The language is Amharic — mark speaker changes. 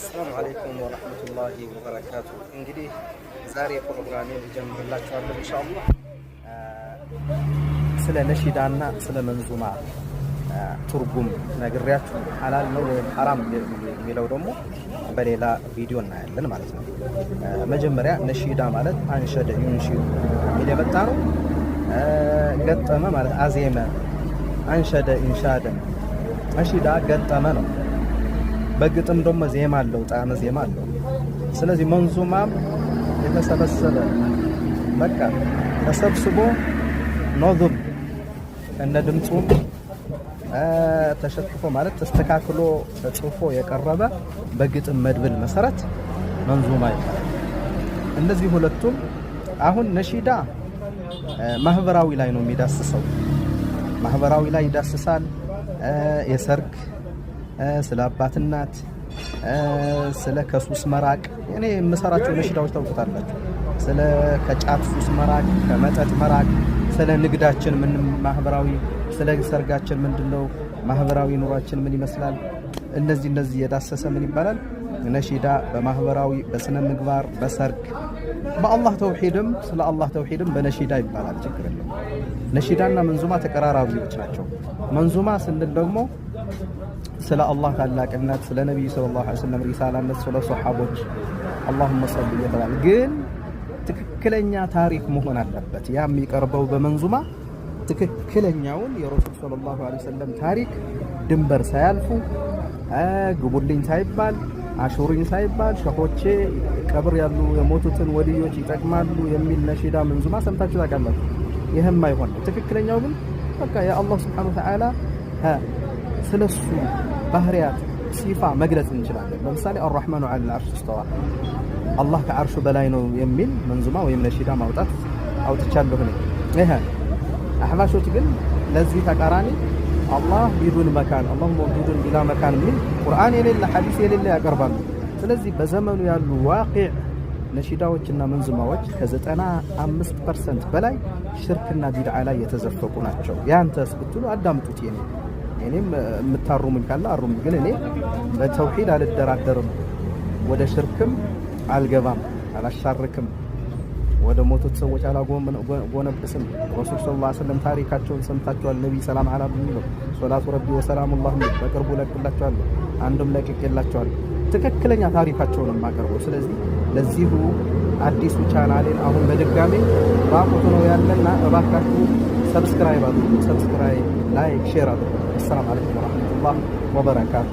Speaker 1: السلام عليكم ورحمة الله وبركاته. እንግዲህ ዛሬ ፕሮግራሜን ልጀምርላችኋለሁ ኢንሻአላህ ስለ ነሺዳና ስለ መንዙማ ትርጉም ነግሬያችሁ ሐላል ነው ወይም ሐራም የሚለው ደግሞ በሌላ ቪዲዮ እናያለን ማለት ነው። መጀመሪያ ነሺዳ ማለት አንሸደ ዩንሺዱ የሚል የመጣ ነው። ገጠመ ማለት አዜመ፣ አንሸደ ኢንሻደ፣ ነሺዳ ገጠመ ነው። በግጥም ደግሞ ዜማ አለው፣ ጣዕመ ዜማ አለው። ስለዚህ መንዙማም የተሰበሰበ በቃ ተሰብስቦ ኖዝም እነ ድምጹም ተሸክፎ ማለት ተስተካክሎ ተጽፎ የቀረበ በግጥም መድብል መሰረት መንዙማ ይባላል። እነዚህ ሁለቱም አሁን ነሺዳ ማህበራዊ ላይ ነው የሚዳስሰው። ማህበራዊ ላይ ይዳስሳል። የሰርግ ስለ አባት እናት፣ ስለ ከሱስ መራቅ። እኔ የምሰራቸው ነሺዳዎች ታውቁታላችሁ። ስለ ከጫት ሱስ መራቅ፣ ከመጠጥ መራቅ፣ ስለ ንግዳችን ምን ማህበራዊ፣ ስለ ሰርጋችን ምንድነው ማህበራዊ ኑሯችን ምን ይመስላል፣ እነዚህ የዳሰሰ ምን ይባላል ነሺዳ። በማህበራዊ በስነ ምግባር፣ በሰርግ፣ በአላህ ተውሂድም ስለ አላህ ተውሂድም በነሺዳ ይባላል። ችግር የለም። ነሺዳና መንዙማ ተቀራራቢዎች ናቸው። መንዙማ ስንል ደግሞ ስለ አላህ ታላቅነት፣ ስለ ነብዩ ሰለላሁ ዐለይሂ ወሰለም ሪሳላነት፣ ስለ ሱሐቦች አላሁመ ሰሊ ይተባል። ግን ትክክለኛ ታሪክ መሆን አለበት። ያ የሚቀርበው በመንዙማ ትክክለኛውን የረሱል ሰለላሁ ዐለይሂ ወሰለም ታሪክ ድንበር ሳያልፉ ግቡልኝ ሳይባል አሹሪኝ ሳይባል ሸኾቼ ቀብር ያሉ የሞቱትን ወልዮች ይጠቅማሉ የሚል ነሺዳ መንዙማ ሰምታችሁ ታውቃላችሁ? ይሄም አይሆን። ትክክለኛው ግን በቃ የአላህ ሱብሓነሁ ወተዓላ ስለሱ ባህሪያት ሲፋ መግለጽ እንችላለን። ለምሳሌ አርረህማኑ ዐለል ዐርሽ እስተዋ፣ አላህ ከዐርሹ በላይ ነው የሚል መንዙማ ወይም ነሺዳ አውጥቻለሁ እኔ። ይሄ አህባሾች ግን ለዚህ ተቃራኒ አላህ ቢዱን መካን፣ አላሁ መውጁዱን ቢላ መካን የሚል ቁርአን የሌለ ሐዲስ የሌለ ያቀርባሉ። ስለዚህ በዘመኑ ያሉ ዋቂዕ ነሺዳዎችና መንዙማዎች ከ95% በላይ ሽርክና ቢድዓ ላይ የተዘፈቁ ናቸው። ያንተስ ብትሉ አዳምጡት። እኔም የምታሩሙኝ ካለ አሩሙኝ። ግን እኔ በተውሂድ አልደራደርም፣ ወደ ሽርክም አልገባም፣ አላሻርክም፣ ወደ ሞቱት ሰዎች አላጎነብስም። ረሱል ሰለላሁ ዐለይሂ ወሰለም ታሪካቸውን ሰምታችኋል። ነብይ ሰላም አላህ ነው ሶላቱ ረቢ ወሰላሙላህ ነው። በቅርቡ ለቅላችኋለሁ፣ አንዱም ለቅቄላችኋለሁ። ትክክለኛ ታሪካቸውን ማቀርበው። ስለዚህ ለዚሁ አዲሱ ቻናሌን አሁን በድጋሚ ራቁት ነው ያለና እባካችሁ ሰብስክራይብ አድርጉ። ሰብስክራይብ፣ ላይክ፣ ሼር አድርጉ። السلام عليكم ورحمة الله وبركاته.